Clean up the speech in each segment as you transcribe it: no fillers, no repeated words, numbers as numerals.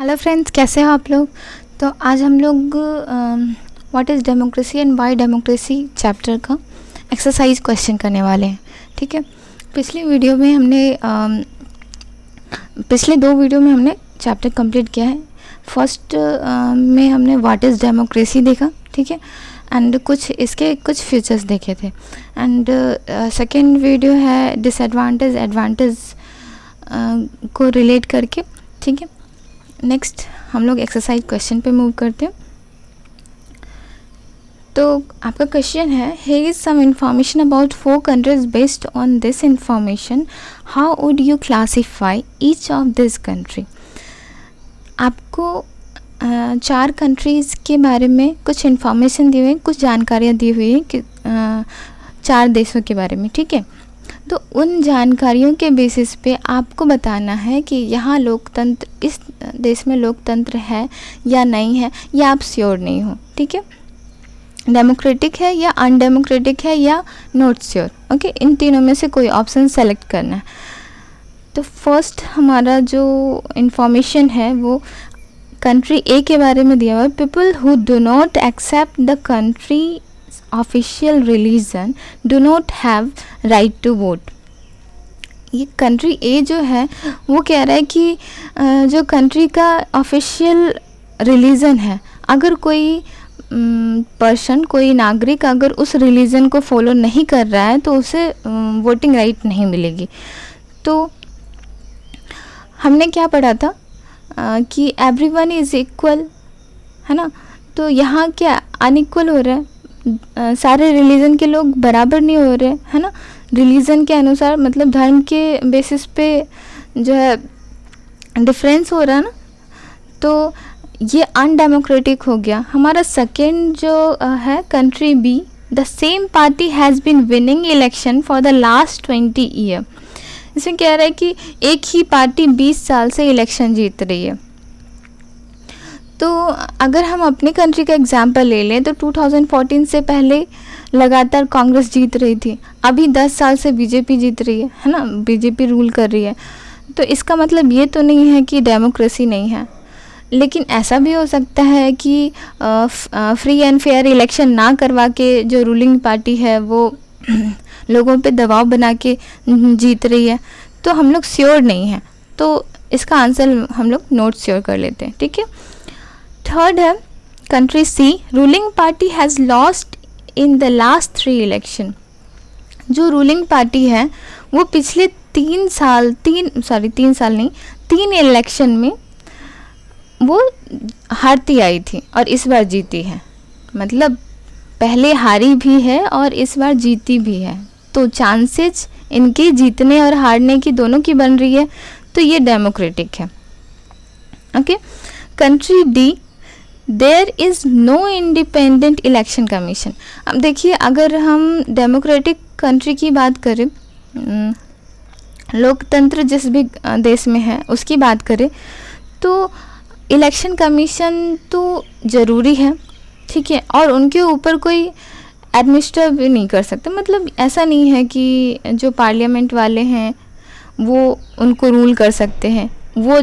Hello friends, कैसे हो आप लोग। तो आज हम लोग what is democracy and Y democracy chapter का एक्सरसाइज क्वेश्चन करने वाले हैं। ठीक है, पिछले दो वीडियो में हमने चैप्टर कंप्लीट किया है। फर्स्ट में हमने व्हाट इज़ डेमोक्रेसी देखा, ठीक है, एंड इसके कुछ फीचर्स देखे थे। एंड सेकेंड वीडियो है डिसएडवांटेज एडवांटेज को रिलेट करके। ठीक है, नेक्स्ट हम लोग एक्सरसाइज क्वेश्चन पे मूव करते हैं। तो आपका क्वेश्चन है, here is some information about 4 countries based on this information how would you classify each of this country. आपको 4 कंट्रीज़ के बारे में कुछ इन्फॉर्मेशन दी हुई है, कुछ जानकारियाँ दी हुई है कि 4 देशों के बारे में। ठीक है, तो उन जानकारियों के बेसिस पे आपको बताना है कि यहाँ लोकतंत्र, इस देश में लोकतंत्र है या नहीं है, या आप श्योर नहीं हो। ठीक है, डेमोक्रेटिक है या अनडेमोक्रेटिक है या नॉट श्योर। ओके, इन तीनों में से कोई ऑप्शन सेलेक्ट करना है। तो फर्स्ट हमारा जो इंफॉर्मेशन है वो कंट्री ए के बारे में दिया हुआ है। People who do not accept the country official religion do not have right to vote. ये कंट्री ए जो है वो कह रहा है कि जो कंट्री का ऑफिशियल रिलीजन है, अगर कोई पर्सन, कोई नागरिक अगर उस रिलीजन को फॉलो नहीं कर रहा है तो उसे वोटिंग राइट नहीं मिलेगी। तो हमने क्या पढ़ा था कि एवरीवन इज़ इक्वल, है ना। तो यहाँ क्या अनइक्वल हो रहा है, सारे रिलीजन के लोग बराबर नहीं हो रहे, है ना। रिलीजन के अनुसार मतलब धर्म के बेसिस पे जो है डिफरेंस हो रहा है ना, तो ये अनडेमोक्रेटिक हो गया। हमारा सेकेंड जो है country B, the same party has been winning election for the last 20 year. इसमें कह रहा है कि एक ही पार्टी 20 साल से इलेक्शन जीत रही है। तो अगर हम अपनी कंट्री का एग्जांपल ले लें तो 2014 से पहले लगातार कांग्रेस जीत रही थी, अभी 10 साल से बीजेपी जीत रही है ना, बीजेपी रूल कर रही है। तो इसका मतलब ये तो नहीं है कि डेमोक्रेसी नहीं है, लेकिन ऐसा भी हो सकता है कि फ्री एंड फेयर इलेक्शन ना करवा के जो रूलिंग पार्टी है वो लोगों पे दबाव बना के जीत रही है। तो हम लोग श्योर नहीं हैं, तो इसका आंसर हम लोग नोट श्योर कर लेते हैं। ठीक है, थर्ड है country C, ruling party has lost in the last 3 election. जो रूलिंग पार्टी है वो पिछले 3 इलेक्शन में वो हारती आई थी और इस बार जीती है। मतलब पहले हारी भी है और इस बार जीती भी है, तो चांसेस इनके जीतने और हारने की दोनों की बन रही है, तो ये डेमोक्रेटिक है। Okay, country D, there is no independent election commission. अब देखिए, अगर हम डेमोक्रेटिक कंट्री की बात करें, लोकतंत्र जिस भी देश में है उसकी बात करें, तो इलेक्शन कमीशन तो ज़रूरी है, ठीक है, और उनके ऊपर कोई एडमिनिस्टर भी नहीं कर सकते। मतलब ऐसा नहीं है कि जो पार्लियामेंट वाले हैं वो उनको रूल कर सकते हैं, वो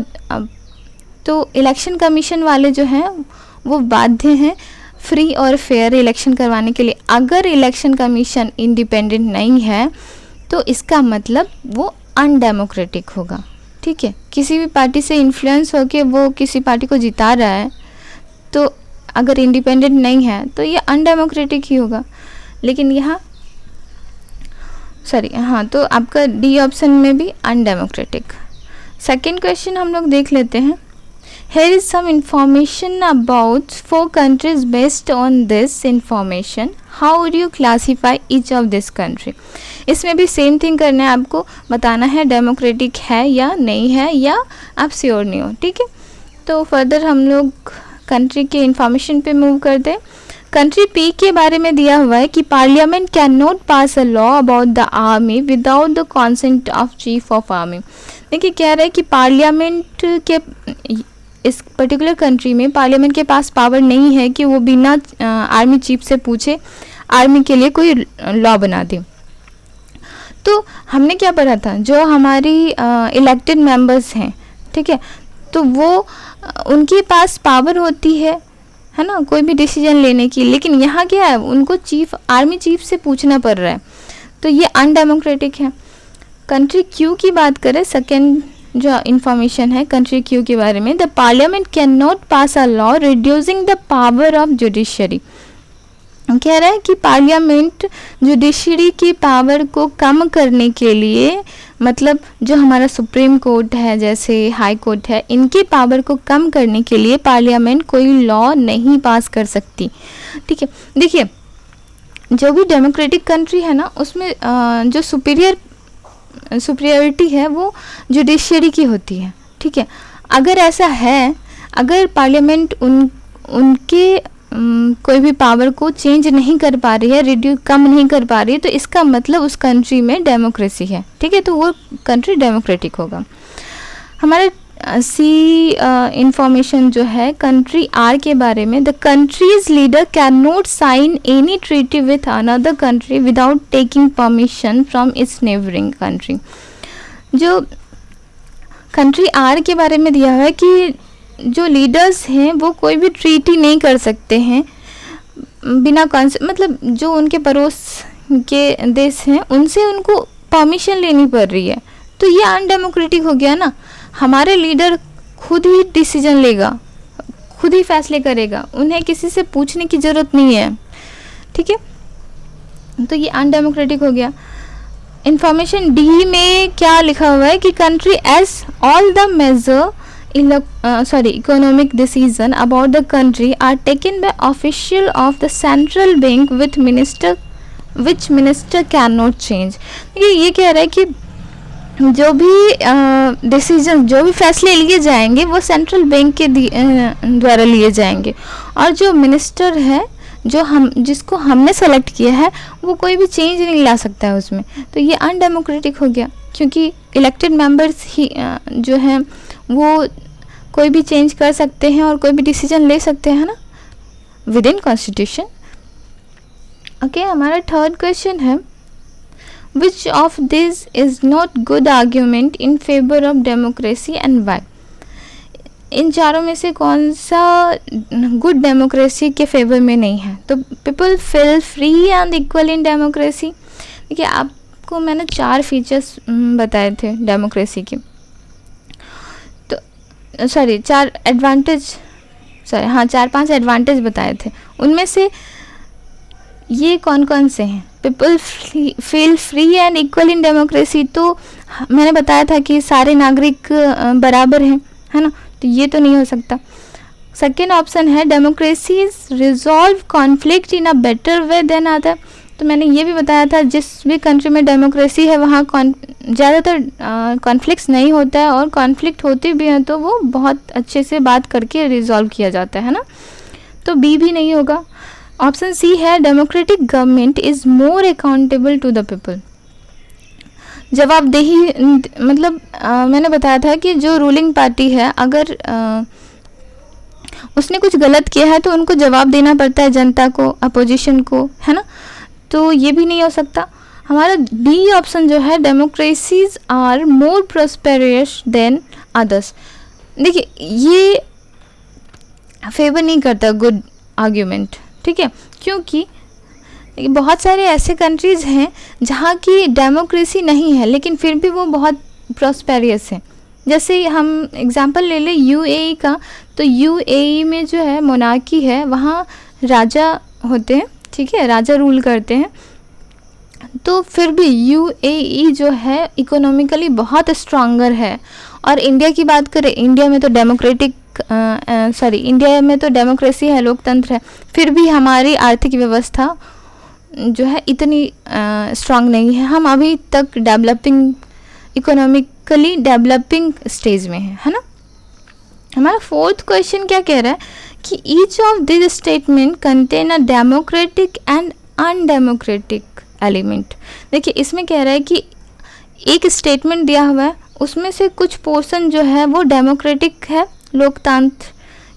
तो इलेक्शन कमीशन वाले जो हैं वो बाध्य हैं फ्री और फेयर इलेक्शन करवाने के लिए। अगर इलेक्शन कमीशन इंडिपेंडेंट नहीं है तो इसका मतलब वो अनडेमोक्रेटिक होगा। ठीक है, किसी भी पार्टी से इन्फ्लुएंस होकर वो किसी पार्टी को जिता रहा है, तो अगर इंडिपेंडेंट नहीं है तो ये अनडेमोक्रेटिक ही होगा। लेकिन यहाँ तो आपका डी ऑप्शन में भी अनडेमोक्रेटिक। सेकेंड क्वेश्चन हम लोग देख लेते हैं। Here is some information about 4 countries based on this information. How would you classify each of this country? इसमें भी सेम थिंग करना है, आपको बताना है डेमोक्रेटिक है या नहीं है, या आप श्योर नहीं हो। ठीक है, तो फर्दर हम लोग कंट्री के इंफॉर्मेशन पे मूव करते हैं। कंट्री पी के बारे में दिया हुआ है कि parliament can not pass a law about the army without the consent of chief of army. देखिए, कह रहा है कि पार्लियामेंट के इस पर्टिकुलर कंट्री में पार्लियामेंट के पास पावर नहीं है कि वो बिना आर्मी चीफ से पूछे आर्मी के लिए कोई लॉ बना दे। तो हमने क्या पढ़ा था, जो हमारी इलेक्टेड मेंबर्स हैं, ठीक है, तो वो उनके पास पावर होती है ना, कोई भी डिसीजन लेने की। लेकिन यहाँ क्या है, उनको आर्मी चीफ से पूछना पड़ रहा है, तो ये अनडेमोक्रेटिक है। कंट्री क्यू की बात करें, सेकेंड जो इंफॉर्मेशन है कंट्री क्यू के बारे में, the parliament can not pass a law reducing the power of judiciary. कह रहा है कि पार्लियामेंट जुडिशरी की पावर को कम करने के लिए, मतलब जो हमारा सुप्रीम कोर्ट है, जैसे हाई कोर्ट है, इनकी पावर को कम करने के लिए पार्लियामेंट कोई लॉ नहीं पास कर सकती। ठीक है, देखिए जो भी डेमोक्रेटिक कंट्री है ना, उसमें जो सुपीरियरिटी है वो जुडिशरी की होती है। ठीक है, अगर ऐसा है, अगर पार्लियामेंट उनके कोई भी पावर को चेंज नहीं कर पा रही है, रिड्यूस कम नहीं कर पा रही है, तो इसका मतलब उस कंट्री में डेमोक्रेसी है। ठीक है, तो वो कंट्री डेमोक्रेटिक होगा। हमारे सी इंफॉर्मेशन जो है कंट्री आर के बारे में, the country's leader can not sign any treaty with another country without taking permission from its neighbouring country. जो कंट्री आर के बारे में दिया हुआ है कि जो लीडर्स हैं वो कोई भी ट्रीटी नहीं कर सकते हैं बिना मतलब जो उनके पड़ोस के देश हैं उनसे उनको परमिशन लेनी पड़ रही है, तो ये अनडेमोक्रेटिक हो गया ना। हमारे लीडर खुद ही डिसीजन लेगा, खुद ही फैसले करेगा, उन्हें किसी से पूछने की ज़रूरत नहीं है। ठीक है, तो ये अनडेमोक्रेटिक हो गया। इंफॉर्मेशन डी में क्या लिखा हुआ है कि country as all the major economic decision about the country are taken by official of the central bank which minister cannot change। ये कह रहा है कि जो भी डिसीजन, जो भी फैसले लिए जाएंगे वो सेंट्रल बैंक के द्वारा लिए जाएंगे, और जो मिनिस्टर है जिसको हमने सेलेक्ट किया है वो कोई भी चेंज नहीं ला सकता है उसमें। तो ये अनडेमोक्रेटिक हो गया, क्योंकि इलेक्टेड मेंबर्स ही जो हैं वो कोई भी चेंज कर सकते हैं और कोई भी डिसीजन ले सकते हैं ना, विद इन कॉन्स्टिट्यूशन। ओके, हमारा थर्ड क्वेश्चन है, which of this is not good argument in favour of democracy and why. इन चारों में से कौन सा गुड डेमोक्रेसी के फेवर में नहीं है? तो people feel free and equal in democracy. देखिए, आपको मैंने 4 फीचर्स बताए थे डेमोक्रेसी के, तो 4 एडवांटेज, 4-5 एडवांटेज बताए थे। उनमें से ये कौन कौन से हैं? People feel free and equal in democracy, तो मैंने बताया था कि सारे नागरिक बराबर हैं, है ना, तो ये तो नहीं हो सकता। सेकेंड ऑप्शन है democracy resolve conflict in a better way than other, तो मैंने ये भी बताया था जिस भी कंट्री में डेमोक्रेसी है वहाँ ज़्यादातर कॉन्फ्लिक्ट्स नहीं होता है, और कॉन्फ्लिक्ट होते भी हैं तो वो बहुत अच्छे से बात करके रिजॉल्व किया जाता है ना, तो बी भी नहीं होगा। ऑप्शन सी है democratic government is more accountable to the people. जवाबदेही, मतलब मैंने बताया था कि जो रूलिंग पार्टी है अगर उसने कुछ गलत किया है तो उनको जवाब देना पड़ता है जनता को, अपोजिशन को, है ना, तो ये भी नहीं हो सकता। हमारा डी ऑप्शन जो है democracies are more prosperous than others, देखिए ये फेवर नहीं करता गुड आर्ग्यूमेंट। ठीक है, क्योंकि बहुत सारे ऐसे कंट्रीज़ हैं जहाँ की डेमोक्रेसी नहीं है लेकिन फिर भी वो बहुत प्रॉस्पेरियस है। जैसे हम एग्जांपल ले लें यूएई का, तो यूएई में जो है मोनार्की है, वहाँ राजा होते हैं, ठीक है, राजा रूल करते हैं, तो फिर भी यूएई जो है इकोनॉमिकली बहुत स्ट्रॉन्गर है। और इंडिया की बात करें, इंडिया में तो इंडिया में तो डेमोक्रेसी है, लोकतंत्र है, फिर भी हमारी आर्थिक व्यवस्था जो है इतनी स्ट्रांग नहीं है। हम अभी तक इकोनॉमिकली डेवलपिंग स्टेज में है ना। हमारा फोर्थ क्वेश्चन क्या कह रहा है कि each of this statement contain a democratic and undemocratic element. देखिए, इसमें कह रहा है कि एक स्टेटमेंट दिया हुआ है, उसमें से कुछ पोर्शन जो है वो डेमोक्रेटिक है, लोकतंत्र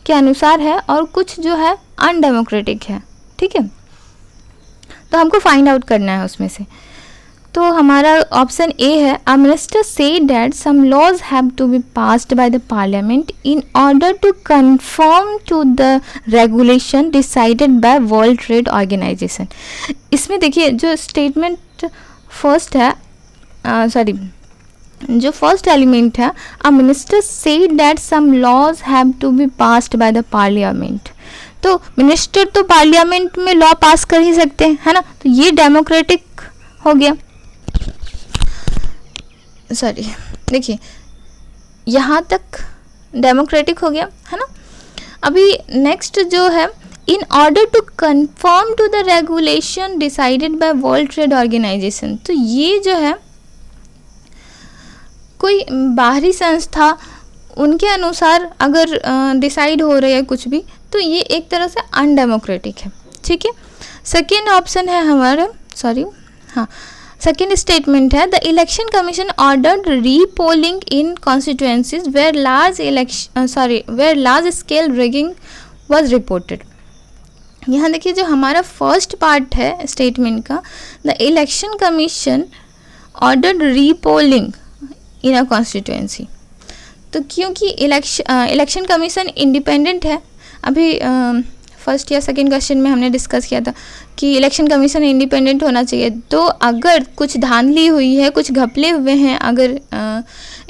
के अनुसार है, और कुछ जो है अनडेमोक्रेटिक है। ठीक है, तो हमको फाइंड आउट करना है उसमें से। तो हमारा ऑप्शन ए है, a minister say that some laws have to be passed by the parliament in order to confirm to the regulation decided by World Trade Organization. इसमें देखिए जो स्टेटमेंट फर्स्ट है, सॉरी जो फर्स्ट एलिमेंट है, a minister say that some laws have to be passed by the parliament, तो minister तो parliament में law pass कर ही सकते हैं, है ना, तो ये डेमोक्रेटिक हो गया। सॉरी, देखिए यहाँ तक डेमोक्रेटिक हो गया, है ना। अभी नेक्स्ट जो है, in order to confirm to the regulation decided by World Trade Organization, तो ये जो है कोई बाहरी संस्था उनके अनुसार अगर डिसाइड हो रहा है कुछ भी, तो ये एक तरह से अनडेमोक्रेटिक है, ठीक है। सेकेंड ऑप्शन है हमारा, सॉरी हाँ, सेकेंड स्टेटमेंट है, the election commission ordered repolling in constituencies where large scale rigging was reported. यहाँ देखिए जो हमारा फर्स्ट पार्ट है स्टेटमेंट का, the election commission ordered repolling in a constituency, तो क्योंकि इलेक्शन कमीशन इंडिपेंडेंट है, अभी फर्स्ट या सेकंड क्वेश्चन में हमने डिस्कस किया था कि इलेक्शन कमीशन इंडिपेंडेंट होना चाहिए, तो अगर कुछ धांधली हुई है, कुछ घपले हुए हैं अगर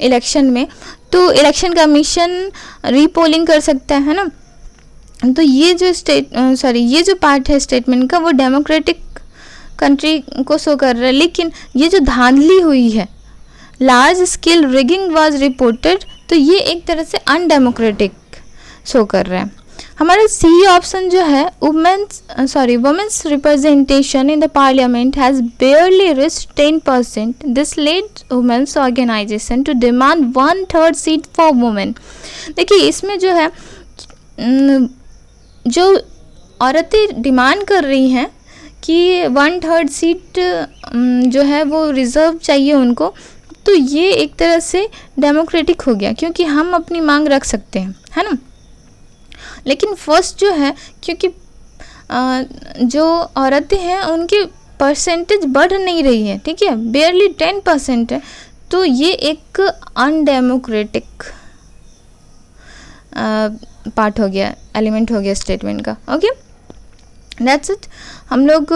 इलेक्शन में, तो इलेक्शन कमीशन रीपोलिंग कर सकता है ना। तो ये जो ये जो पार्ट है स्टेटमेंट का, वो डेमोक्रेटिक कंट्री को शो कर रहा है, लेकिन ये जो धांधली हुई है, large scale rigging was reported, तो ये एक तरह से अनडेमोक्रेटिक शो कर रहा है। हमारा सी ऑप्शन जो है, women's representation in the parliament has barely reached 10%, this led women's organisation to demand 1/3 seat for women. देखिए इसमें जो है जो औरतें डिमांड कर रही हैं कि 1/3 सीट जो है वो रिजर्व चाहिए उनको, तो ये एक तरह से डेमोक्रेटिक हो गया, क्योंकि हम अपनी मांग रख सकते हैं, है ना। लेकिन फर्स्ट जो है, क्योंकि जो औरतें हैं उनकी परसेंटेज बढ़ नहीं रही है, ठीक है, बेयरली 10% है, तो ये एक अनडेमोक्रेटिक पार्ट हो गया, एलिमेंट हो गया स्टेटमेंट का। Okay, that's it. हम लोग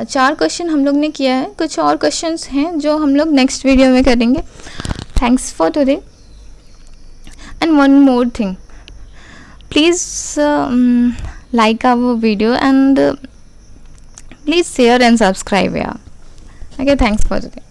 4 क्वेश्चन हम लोग ने किया है, कुछ और क्वेश्चंस हैं जो हम लोग नेक्स्ट वीडियो में करेंगे। Thanks for today. And one more thing, please like our video and please share and subscribe. Yeah, okay, thanks for today.